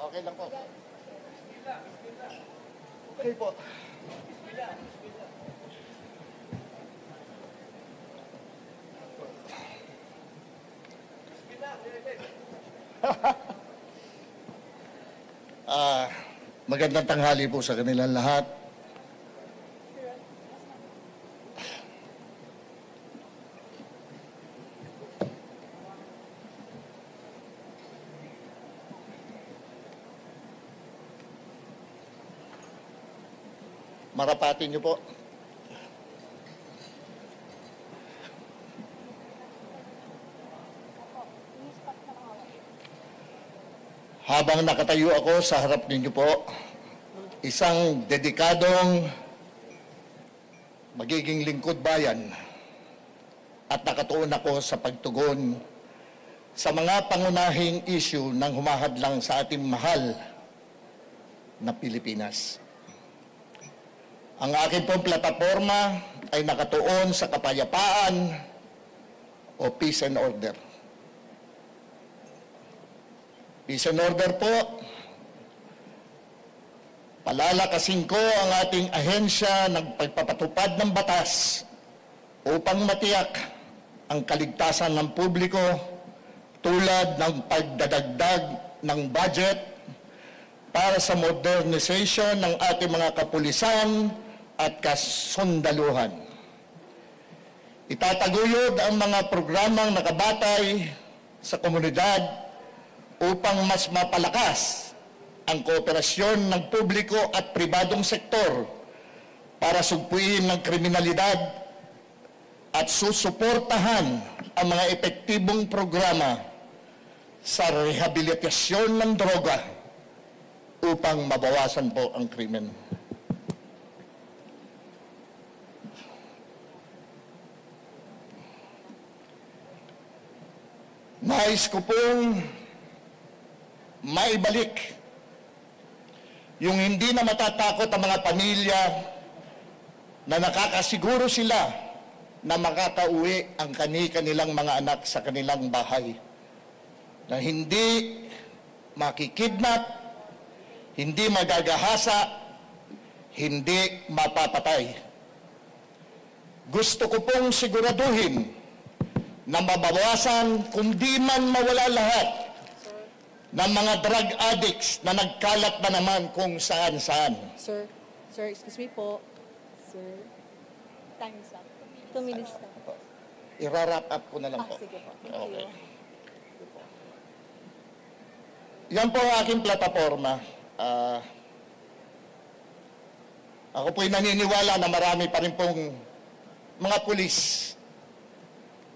Okay lang po. Okay po. Magandang tanghali po sa kanilang lahat. Marapatin niyo po. Habang nakatayo ako sa harap ninyo po, isang dedikadong magiging lingkod bayan at nakatuon ako sa pagtugon sa mga pangunahing issue ng humahadlang sa ating mahal na Pilipinas. Ang aking pong plataforma ay nakatuon sa kapayapaan o peace and order. Peace and order po, palalakasin ko ang ating ahensya ng pagpapatupad ng batas upang matiyak ang kaligtasan ng publiko tulad ng pagdadagdag ng budget para sa modernization ng ating mga kapulisan at kasundaluhan. Itataguyod ang mga programang nakabatay sa komunidad upang mas mapalakas ang kooperasyon ng publiko at pribadong sektor para sugpuin ng kriminalidad at susuportahan ang mga epektibong programa sa rehabilitasyon ng droga upang mabawasan po ang krimen. Nais ko pong maibalik yung hindi na matatakot ang mga pamilya na nakakasiguro sila na makakauwi ang kanilang mga anak sa kanilang bahay. Na hindi makikidnap, hindi magagahasa, hindi mapapatay. Gusto ko pong siguraduhin na mabawasan kung di man mawala lahat ng mga drug addicts na nagkalat na naman kung saan-saan. Sir, excuse me po. Sir, time is up. 2 minutes na. I-wrap up ko na lang po. Sige po. Thank Okay. you. Yan po ang aking plataforma. Ako po'y naniniwala na marami pa rin pong mga pulis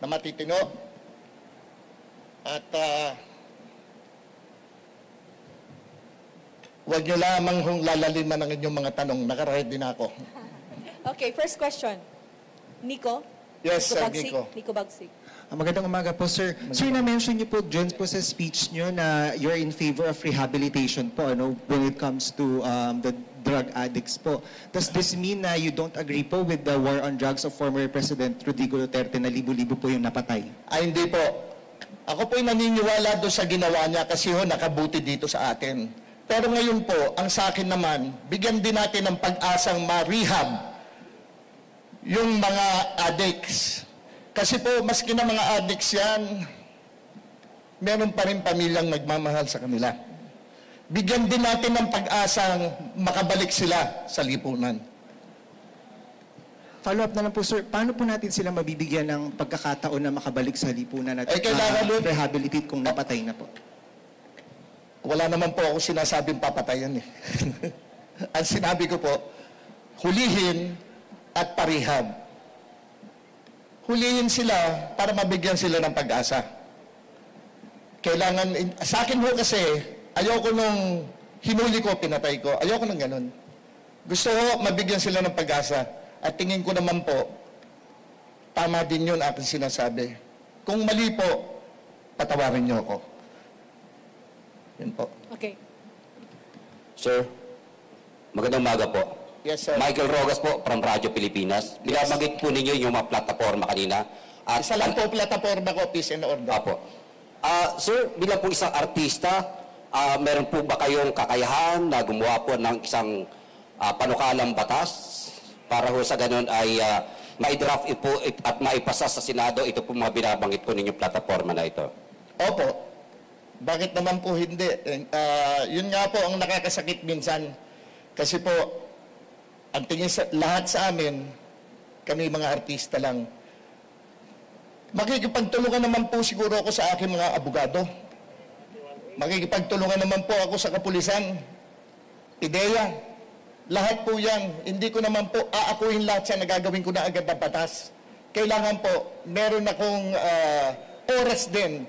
na matitino at huwag nyo lamang hong lalaliman ng inyong mga tanong. Nakaready na ako. Okay, first question. Nico? Yes, Sir Bagsik? Nico. Nico Bagsik. Magandang umaga po, sir. Sir, na-mention niyo po dyan po sa speech niyo na you're in favor of rehabilitation po when it comes to the drug addicts po. Does this mean na you don't agree po with the war on drugs of former President Rodrigo Duterte na libo-libo po yung napatay? Ay, hindi po. Ako po'y naniniwala doon sa ginawa niya kasi nakabuti dito sa atin. Pero ngayon po, ang sa akin naman, bigyan din natin ng pag-asang ma-rehab yung mga addicts. Kasi po, maski na mga addicts yan, meron pa rin pamilyang nagmamahal sa kanila. Bigyan din natin ng pag-asang makabalik sila sa lipunan. Follow-up na lang po, sir. Paano po natin sila mabibigyan ng pagkakataon na makabalik sa lipunan at kailangan rehabilitate kung napatay na po? Wala naman po ako sinasabing papatayan eh. Ang sinabi ko po, hulihin at parehab. Hulihin sila para mabigyan sila ng pag-asa. Kailangan, sa akin ho kasi, ayoko nung hinuli ko, pinatay ko. Ayoko nang ganun. Gusto ko mabigyan sila ng pag-asa. At tingin ko naman po, tama din yun aking sinasabi. Kung mali po, patawarin niyo ako. Yun po. Okay. Sir, magandang umaga po. Yes, sir. Michael Rogas po from Radyo Pilipinas. Binabanggit po ninyo yung mga plataforma kanina. At Isa lang po plataforma ko, Peace and Order. Apo. Sir, bilang po isang artista, meron po ba kayong kakayahan na gumawa po ng isang panukalang batas para ho sa ganun ay ma-draft po at maipasa sa Senado ito po mga binabanggit po ninyong plataforma na ito? Opo. Bakit naman po hindi? Yun nga po ang nakakasakit minsan. Kasi po, ang tingin sa lahat sa amin, kami mga artista lang. Makikipagtulungan naman po siguro ako sa aking mga abogado. Makikipagtulungan naman po ako sa kapulisan. Ideya. Lahat po yan. Hindi ko naman po aakuin lahat siya na gagawin ko na agad na batas. Kailangan po, meron akong oras din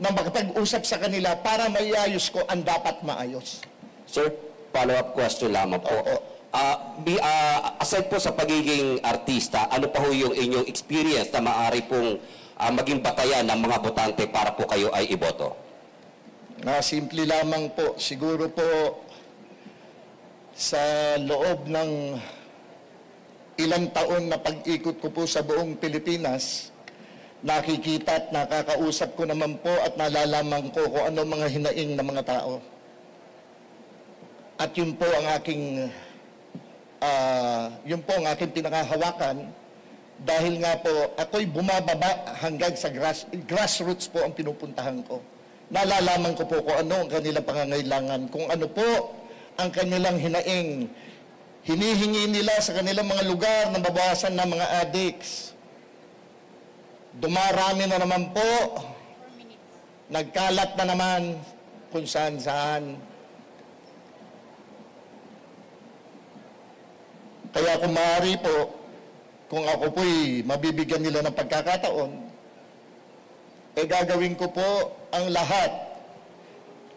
na makapag-usap sa kanila para maiayos ko ang dapat maayos. Sir, follow-up question lamang po. Oo. Aside po sa pagiging artista, ano pa ho yung inyong experience na maaari pong maging batayan ng mga botante para po kayo ay iboto? Simple lamang po. Siguro po sa loob ng ilang taon na pag-ikot ko po sa buong Pilipinas, nakikita at nakakausap ko naman po at nalalaman ko kung ano mga hinaing ng mga tao. At yun po ang aking pinakahawakan dahil nga po ako'y bumababa hanggang sa grassroots po ang pinupuntahan ko. Nalalaman ko po kung ano ang kanilang pangangailangan, kung ano po ang kanilang hinaing. Hinihingi nila sa kanilang mga lugar na mabawasan ng mga addicts. Dumarami na naman po. Nagkalat na naman kung saan-saan. Kaya kung maaari po, kung ako po'y mabibigyan nila ng pagkakataon, gagawin ko po ang lahat.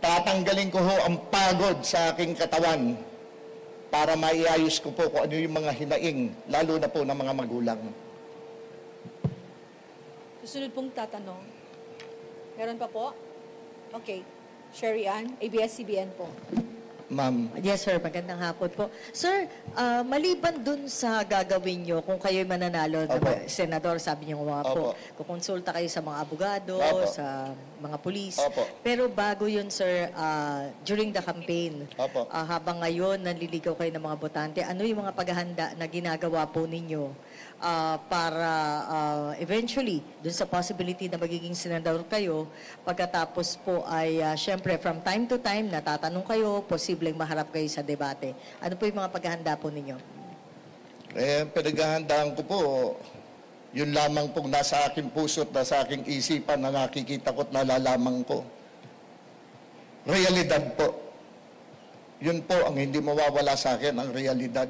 Tatanggalin ko ho ang pagod sa aking katawan para maiayos ko po kung ano yung mga hinaing, lalo na po ng mga magulang. Susunod pong tatanong. Meron pa po? Okay. Sherry Ann, ABS-CBN po. Ma'am, Yes, sir. Magandang hapon po. Sir, maliban dun sa gagawin nyo, kung kayo'y mananalo Opo. na senador, sabi niyo nga po, Opo. kukonsulta kayo sa mga abogado, Opo. sa mga pulis. Opo. Pero bago yun, sir, during the campaign, Opo. habang ngayon nanliligaw kayo ng mga botante, ano yung mga paghahanda na ginagawa po ninyo para eventually, dun sa possibility na magiging senador kayo, pagkatapos po ay, syempre, from time to time, natatanong kayo, posibleng maharap kayo sa debate. Ano po yung mga paghahanda po ninyo? pinaghahandaan ko po, yun lamang pong nasa aking puso at nasa aking isipan na nakikita ko at nalalaman ko. Realidad po. Yun po ang hindi mawawala sa akin, ang realidad.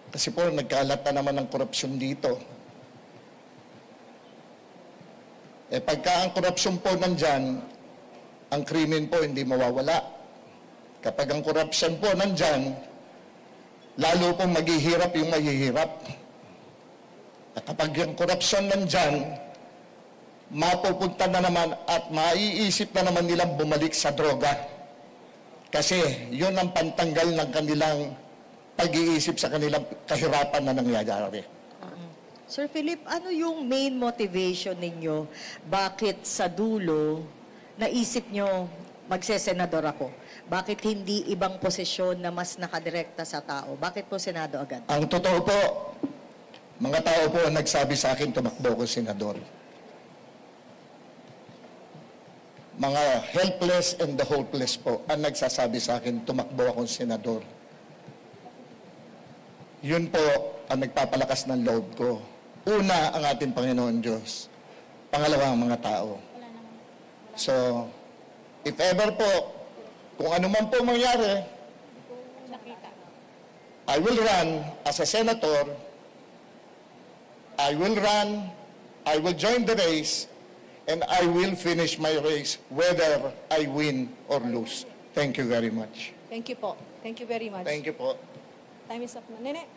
Kasi po, nagkalat na naman ng korupsyon dito. Pagka ang korupsyon po nandyan, ang krimen po hindi mawawala. Kapag ang korupsyon po nandyan, lalo pong maghihirap yung mahihirap. At kapag ang korupsyon nandyan, mapupunta na naman at maiisip na naman nilang bumalik sa droga. Kasi yun ang pantanggal ng kanilang pag-iisip sa kanilang kahirapan na nangyayari. Sir Philip, ano yung main motivation ninyo? Bakit sa dulo, naisip nyo, magsesenador ako? Bakit hindi ibang posisyon na mas nakadirekta sa tao? Bakit po Senado agad? Ang totoo po, mga tao po ang nagsabi sa akin tumakbo ko senador. Mga helpless and the hopeless po ang nagsasabi sa akin tumakbo akong senador. Yun po ang nagpapalakas ng loob ko. Una, ang ating Panginoon Diyos. Pangalawa, ang mga tao. So, if ever po, kung ano man po mangyari, I will run as a senator. I will run, I will join the race, and I will finish my race whether I win or lose. Thank you very much. Thank you po. Thank you very much. Thank you po. Time is up na. Nene,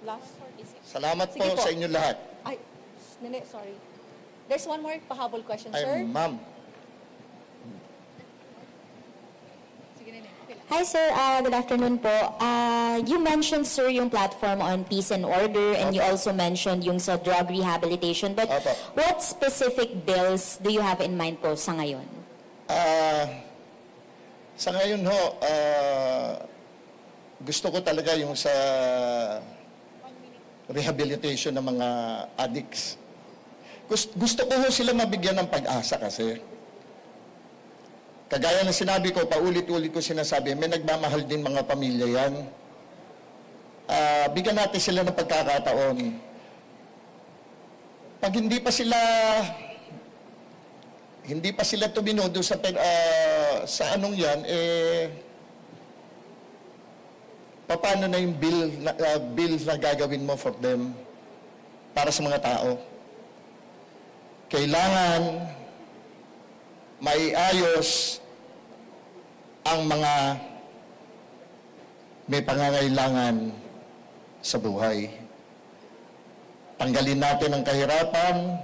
last 46. Salamat po, Sige po. sa inyo lahat. Ay, Nene, sorry. There's one more pahabol question, Ay, sir. ma'am. Sige, Nene. Okay lang. Hi sir, good afternoon po. You mentioned sir yung platform on peace and order and you also mentioned yung sa drug rehabilitation. But Opo. what specific bills do you have in mind po sa ngayon? Sa ngayon ho, gusto ko talaga yung sa rehabilitation ng mga addicts. Gusto ko ho sila mabigyan ng pag-asa kasi. Kagaya ng sinabi ko, paulit-ulit ko sinasabi, may nagmamahal din mga pamilya yan. Bigyan natin sila ng pagkakataon. Pag hindi pa sila tumino doon sa anong yan, paano na yung bill na gagawin mo for them para sa mga tao? Kailangan maiayos ang mga may pangangailangan sa buhay. Tanggalin natin ang kahirapan,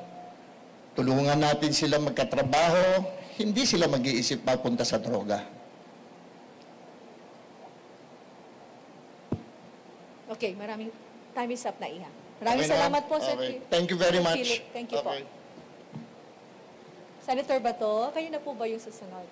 tulungan natin sila magkatrabaho, hindi sila mag-iisip papunta sa droga. Okay, time is up na, Iha. Maraming Okay na? salamat po, Sir. Okay. Thank you very much. Philip. Thank you po. Okay. Senator Bato, kayo na po ba yung susunod?